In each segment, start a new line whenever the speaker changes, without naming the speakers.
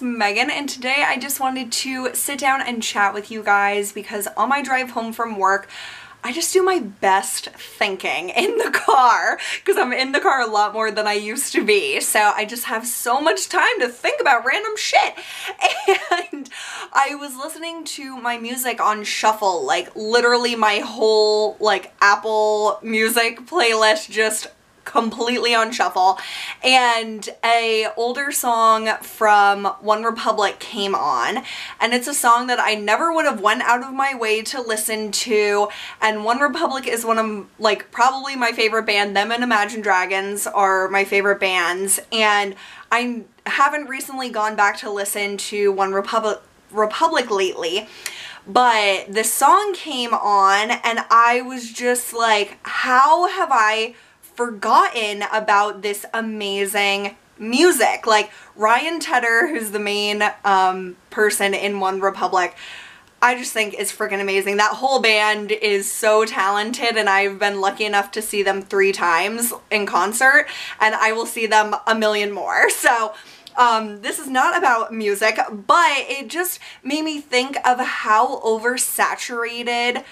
Megan, and today I just wanted to sit down and chat with you guys because on my drive home from work, I just do my best thinking in the car because I'm in the car a lot more than I used to be. So I just have so much time to think about random shit. And I was listening to my music on shuffle, like literally my whole like Apple Music playlist just completely on shuffle, and a older song from One Republic came on, and it's a song that I never would have went out of my way to listen to, and One Republic is one of like probably my favorite band. Them and Imagine Dragons are my favorite bands, and I haven't recently gone back to listen to One Republic lately, but this song came on and I was just like, how have I forgotten about this amazing music? Like Ryan Tedder, who's the main person in One Republic, I just think is freaking amazing. That whole band is so talented, and I've been lucky enough to see them 3 times in concert, and I will see them a million more. So this is not about music, but it just made me think of how oversaturated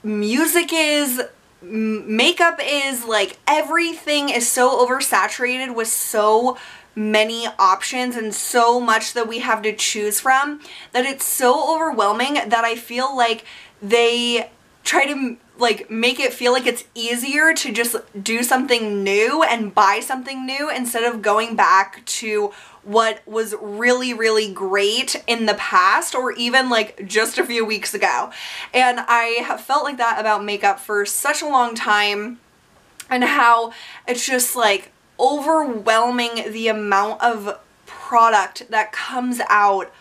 music is, makeup is, like everything is so oversaturated with so many options and so much that we have to choose from that it's so overwhelming that I feel like they try to like make it feel like it's easier to just do something new and buy something new instead of going back to what was really, really great in the past or even like just a few weeks ago. And I have felt like that about makeup for such a long time, and how it's just like overwhelming the amount of product that comes out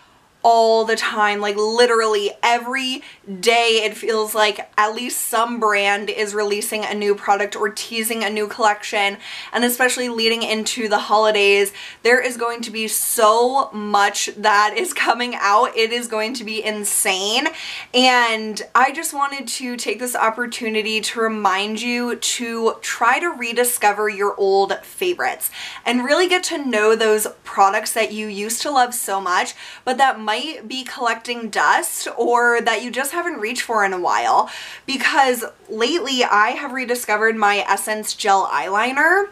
all the time. Like literally every day it feels like at least some brand is releasing a new product or teasing a new collection, and especially leading into the holidays there is going to be so much that is coming out. It is going to be insane, and I just wanted to take this opportunity to remind you to try to rediscover your old favorites and really get to know those products that you used to love so much but that might be collecting dust or that you just haven't reached for in a while. Because lately I have rediscovered my Essence Gel Eyeliner.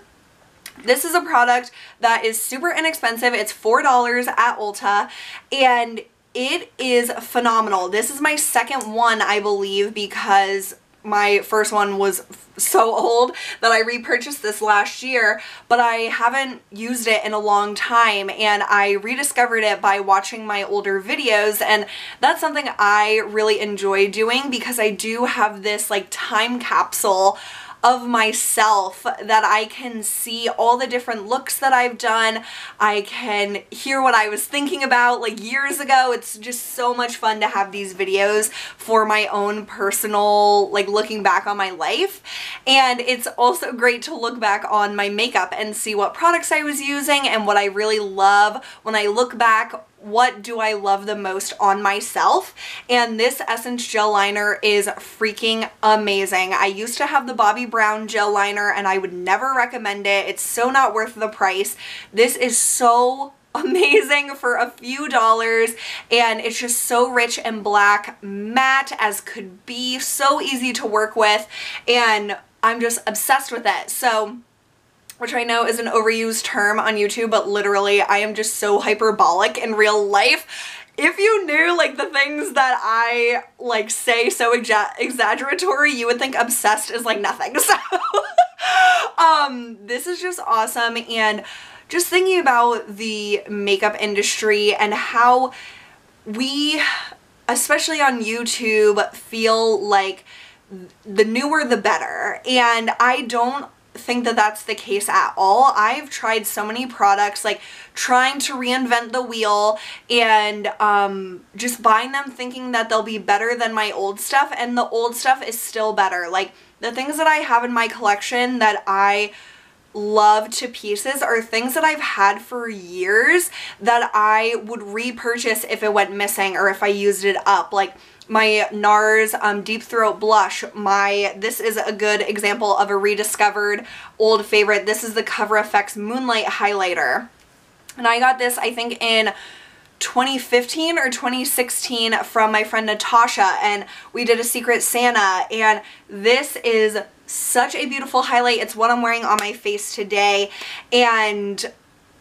This is a product that is super inexpensive. It's $4 at Ulta, and it is phenomenal. This is my second one, I believe, because my first one was so old that I repurchased this last year, but I haven't used it in a long time, and I rediscovered it by watching my older videos, and that's something I really enjoy doing because I do have this like time capsule of myself that I can see all the different looks that I've done. I can hear what I was thinking about like years ago. It's just so much fun to have these videos for my own personal, like looking back on my life. And it's also great to look back on my makeup and see what products I was using and what I really love when I look back. What do I love the most on myself? And this Essence Gel Liner is freaking amazing. I used to have the Bobbi Brown gel liner and I would never recommend it. It's so not worth the price. This is so amazing for a few dollars, and it's just so rich and black, matte as could be, so easy to work with, and I'm just obsessed with it. So, which I know is an overused term on YouTube, but literally I am just so hyperbolic in real life. If you knew like the things that I like say so exaggeratory, you would think obsessed is like nothing. So this is just awesome, and just thinking about the makeup industry and how we, especially on YouTube, feel like the newer the better, and I don't think that that's the case at all. I've tried so many products, like trying to reinvent the wheel and just buying them thinking that they'll be better than my old stuff, and the old stuff is still better. Like the things that I have in my collection that I love to pieces are things that I've had for years that I would repurchase if it went missing or if I used it up. Like my NARS Deep Throat blush, this is a good example of a rediscovered old favorite. This is the Cover FX Moonlight highlighter. And I got this, I think, in 2015 or 2016 from my friend Natasha, and we did a Secret Santa, and this is such a beautiful highlight. It's what I'm wearing on my face today, and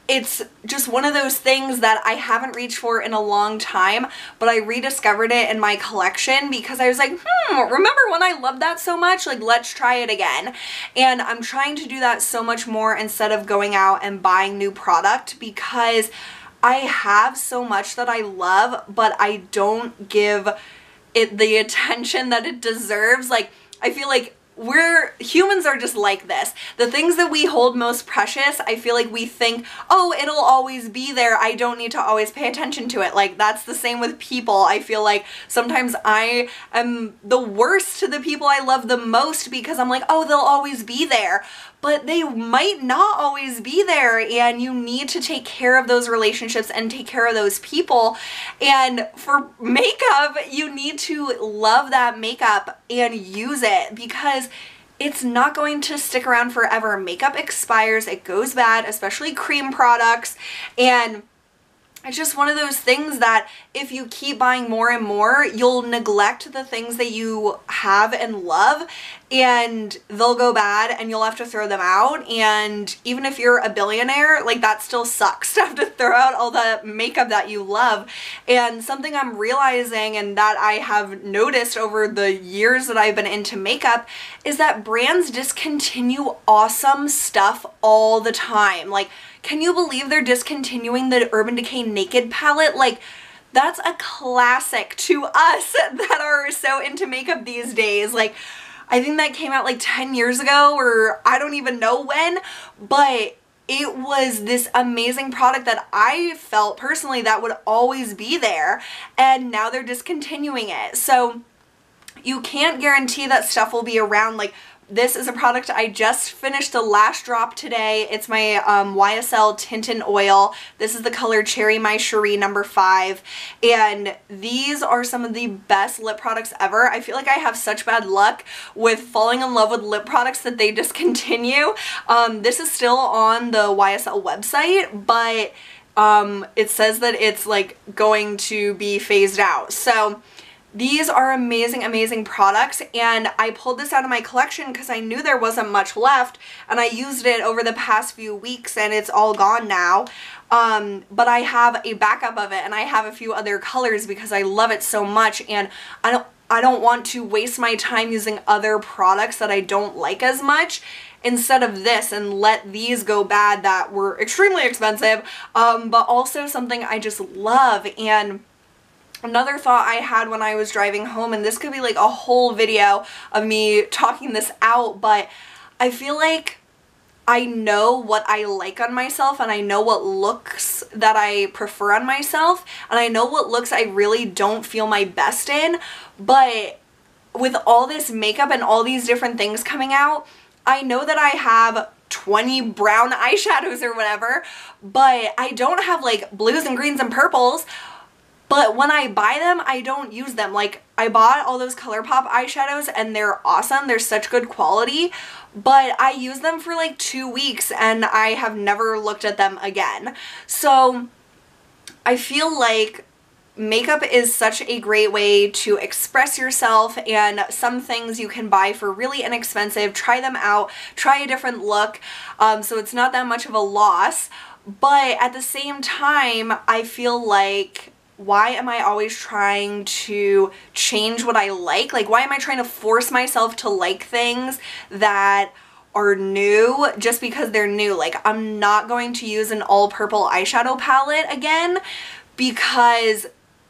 it's just one of those things that I haven't reached for in a long time, but I rediscovered it in my collection because I was like, remember when I loved that so much? Like, let's try it again. And I'm trying to do that so much more instead of going out and buying new product, because I have so much that I love, but I don't give it the attention that it deserves. Like, I feel like humans are just like this. The things that we hold most precious, I feel like we think, oh, it'll always be there. I don't need to always pay attention to it. Like, that's the same with people. I feel like sometimes I am the worst to the people I love the most because I'm like, oh, they'll always be there. But they might not always be there, and you need to take care of those relationships and take care of those people. And for makeup, you need to love that makeup and use it, because it's not going to stick around forever. Makeup expires, it goes bad, especially cream products, and it's just one of those things that if you keep buying more and more, you'll neglect the things that you have and love, and they'll go bad and you'll have to throw them out. And even if you're a billionaire, like, that still sucks to have to throw out all the makeup that you love. And something I'm realizing, and that I have noticed over the years that I've been into makeup, is that brands discontinue awesome stuff all the time. Like, can you believe they're discontinuing the Urban Decay Naked palette? Like, that's a classic to us that are so into makeup these days. Like, I think that came out like 10 years ago, or I don't even know when, but it was this amazing product that I felt personally that would always be there, and now they're discontinuing it. So you can't guarantee that stuff will be around. Like, this is a product I just finished the last drop today. It's my YSL Tint and Oil. This is the color Cherry My Cherie number 5. And these are some of the best lip products ever. I feel like I have such bad luck with falling in love with lip products that they discontinue. This is still on the YSL website, but it says that it's like going to be phased out. So these are amazing, amazing products, and I pulled this out of my collection because I knew there wasn't much left, and I used it over the past few weeks, and it's all gone now. But I have a backup of it, and I have a few other colors because I love it so much, and I don't want to waste my time using other products that I don't like as much instead of this, and let these go bad that were extremely expensive, but also something I just love. And another thought I had when I was driving home, and this could be like a whole video of me talking this out, but I feel like I know what I like on myself, and I know what looks that I prefer on myself, and I know what looks I really don't feel my best in. But with all this makeup and all these different things coming out, I know that I have 20 brown eyeshadows or whatever, but I don't have like blues and greens and purples. But when I buy them, I don't use them. Like, I bought all those ColourPop eyeshadows, and they're awesome. They're such good quality. But I use them for like 2 weeks, and I have never looked at them again. So I feel like makeup is such a great way to express yourself, and some things you can buy for really inexpensive. Try them out. Try a different look. So it's not that much of a loss. But at the same time, I feel like, why am I always trying to change what I like? Like, why am I trying to force myself to like things that are new just because they're new? Like, I'm not going to use an all purple eyeshadow palette again, because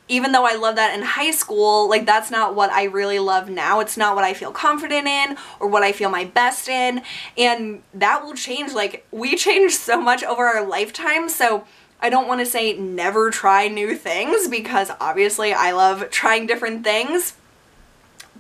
even though I love that in high school, like, that's not what I really love now. It's not what I feel confident in or what I feel my best in, and that will change. Like, we change so much over our lifetime, so I don't want to say never try new things, because obviously I love trying different things,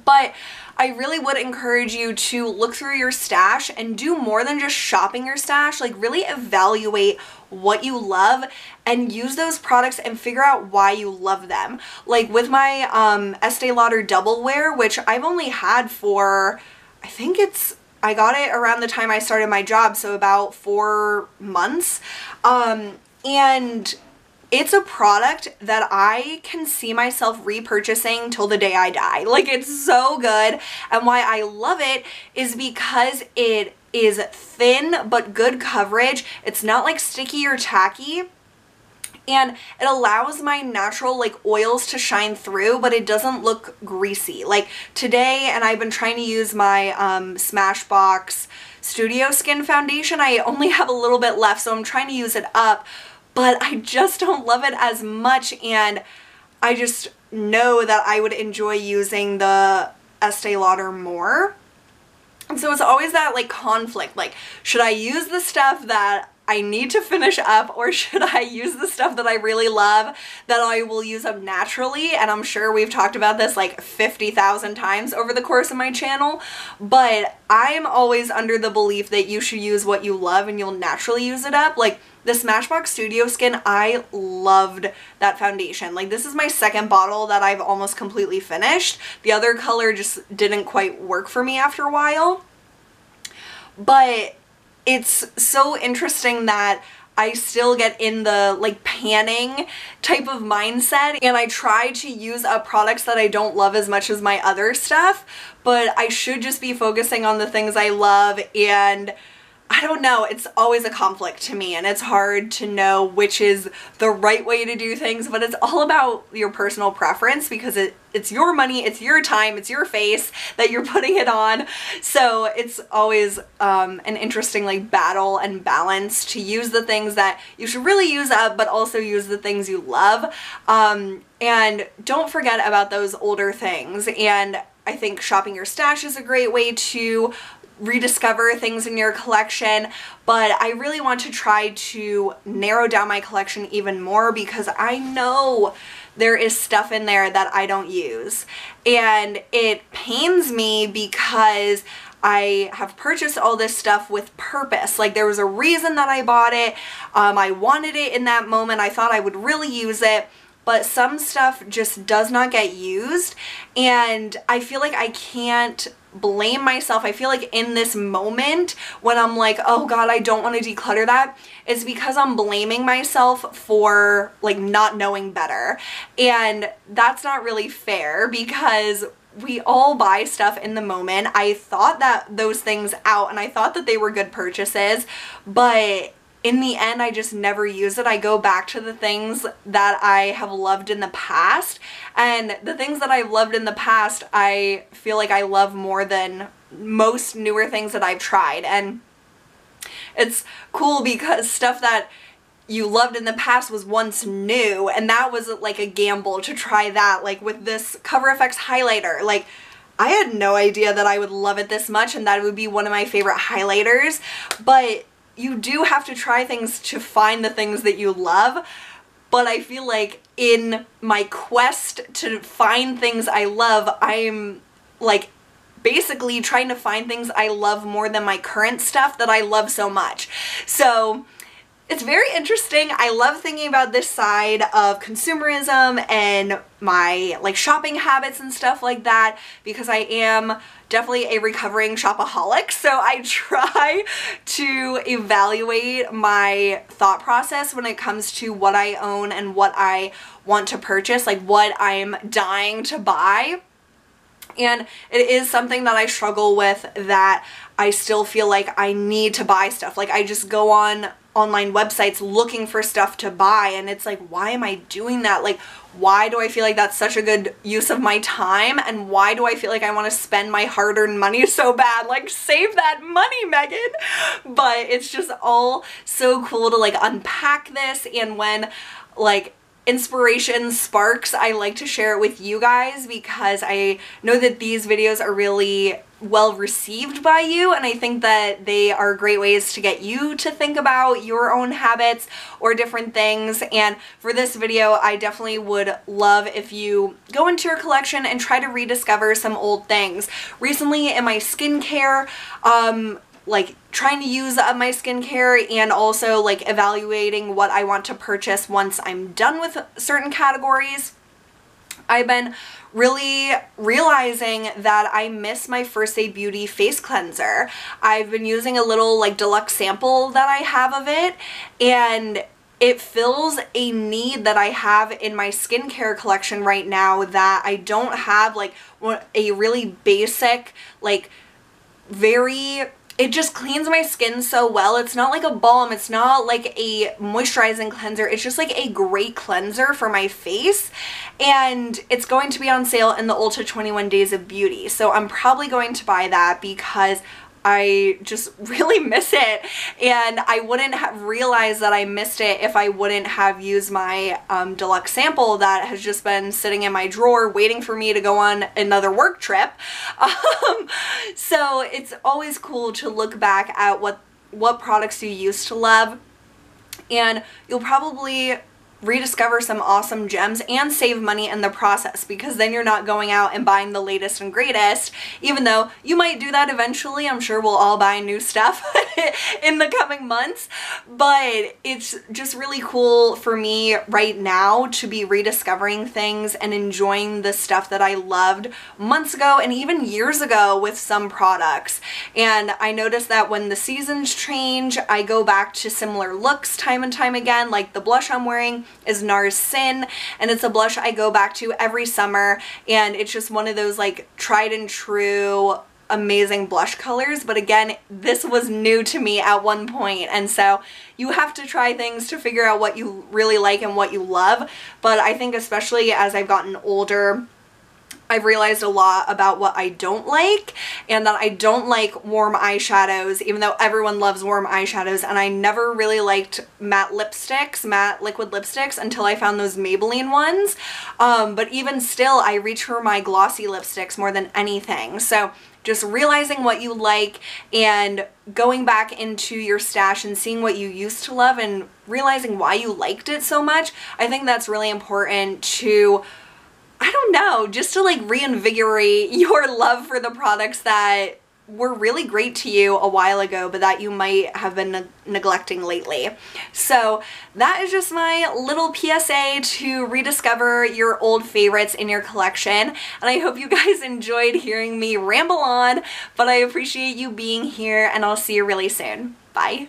but I really would encourage you to look through your stash and do more than just shopping your stash. Like, really evaluate what you love and use those products and figure out why you love them. Like with my Estee Lauder Double Wear, which I've only had for, I got it around the time I started my job, so about 4 months. And it's a product that I can see myself repurchasing till the day I die. Like, it's so good. And why I love it is because it is thin but good coverage. It's not like sticky or tacky. And it allows my natural like oils to shine through, but it doesn't look greasy. Like today, and I've been trying to use my Smashbox Studio Skin Foundation. I only have a little bit left, so I'm trying to use it up. But I just don't love it as much, and I just know that I would enjoy using the Estee Lauder more. And so it's always that like conflict, like should I use the stuff that I need to finish up, or should I use the stuff that I really love that I will use up naturally? And I'm sure we've talked about this like 50,000 times over the course of my channel, but I'm always under the belief that you should use what you love and you'll naturally use it up. Like the Smashbox Studio Skin, I loved that foundation. Like this is my second bottle that I've almost completely finished. The other color just didn't quite work for me after a while. But it's so interesting that I still get in the like panning type of mindset, and I try to use up products that I don't love as much as my other stuff, but I should just be focusing on the things I love. And I don't know, it's always a conflict to me, and it's hard to know which is the right way to do things, but it's all about your personal preference because it's your money, it's your time, it's your face that you're putting it on. So it's always an interesting like battle and balance to use the things that you should really use up, but also use the things you love. And don't forget about those older things. And I think shopping your stash is a great way to rediscover things in your collection, but I really want to try to narrow down my collection even more because I know there is stuff in there that I don't use, and it pains me because I have purchased all this stuff with purpose. Like there was a reason that I bought it. I wanted it in that moment. I thought I would really use it, but some stuff just does not get used, and I feel like I can't blame myself. I feel like in this moment when I'm like, oh god, I don't want to declutter that, it's because I'm blaming myself for like not knowing better. And that's not really fair because we all buy stuff in the moment. I thought that those things out and I thought that they were good purchases, but in the end, I just never use it. I go back to the things that I have loved in the past, and the things that I've loved in the past, I feel like I love more than most newer things that I've tried. And it's cool because stuff that you loved in the past was once new, and that was like a gamble to try that. Like with this Cover FX highlighter, like I had no idea that I would love it this much and that it would be one of my favorite highlighters, but you do have to try things to find the things that you love. But I feel like in my quest to find things I love, I'm like basically trying to find things I love more than my current stuff that I love so much. So it's very interesting. I love thinking about this side of consumerism and my like shopping habits and stuff like that because I am definitely a recovering shopaholic. So I try to evaluate my thought process when it comes to what I own and what I want to purchase, like what I'm dying to buy. And it is something that I struggle with, that I still feel like I need to buy stuff. Like I just go on online websites looking for stuff to buy, and it's like, why am I doing that? Like, why do I feel like that's such a good use of my time, and why do I feel like I want to spend my hard-earned money so bad? Like, save that money, Megan. But it's just all so cool to like unpack this, and when like inspiration sparks, I like to share it with you guys because I know that these videos are really well received by you, and I think that they are great ways to get you to think about your own habits or different things. And for this video, I definitely would love if you go into your collection and try to rediscover some old things. Recently in my skincare, like trying to use up my skincare and also like evaluating what I want to purchase once I'm done with certain categories, I've been really realizing that I miss my First Aid Beauty face cleanser. I've been using a little like deluxe sample that I have of it, and it fills a need that I have in my skincare collection right now that I don't have, like a really basic, like it just cleans my skin so well. It's not like a balm, it's not like a moisturizing cleanser, it's just like a great cleanser for my face, and it's going to be on sale in the Ulta 21 Days of Beauty. So I'm probably going to buy that because I just really miss it, and I wouldn't have realized that I missed it if I wouldn't have used my deluxe sample that has just been sitting in my drawer waiting for me to go on another work trip. So it's always cool to look back at what products you used to love, and you'll probably rediscover some awesome gems and save money in the process, because then you're not going out and buying the latest and greatest, even though you might do that eventually. I'm sure we'll all buy new stuff in the coming months, but it's just really cool for me right now to be rediscovering things and enjoying the stuff that I loved months ago and even years ago with some products. And I noticed that when the seasons change, I go back to similar looks time and time again. Like the blush I'm wearing is NARS Sin, and it's a blush I go back to every summer, and it's just one of those like tried and true amazing blush colors. But again, this was new to me at one point, and so you have to try things to figure out what you really like and what you love. But I think especially as I've gotten older, I've realized a lot about what I don't like, and that I don't like warm eyeshadows, even though everyone loves warm eyeshadows, and I never really liked matte lipsticks, matte liquid lipsticks, until I found those Maybelline ones. But even still, I reach for my glossy lipsticks more than anything. So just realizing what you like and going back into your stash and seeing what you used to love and realizing why you liked it so much, I think that's really important to, I don't know, just to like reinvigorate your love for the products that were really great to you a while ago, but that you might have been neglecting lately. So that is just my little PSA to rediscover your old favorites in your collection. And I hope you guys enjoyed hearing me ramble on, but I appreciate you being here, and I'll see you really soon. Bye.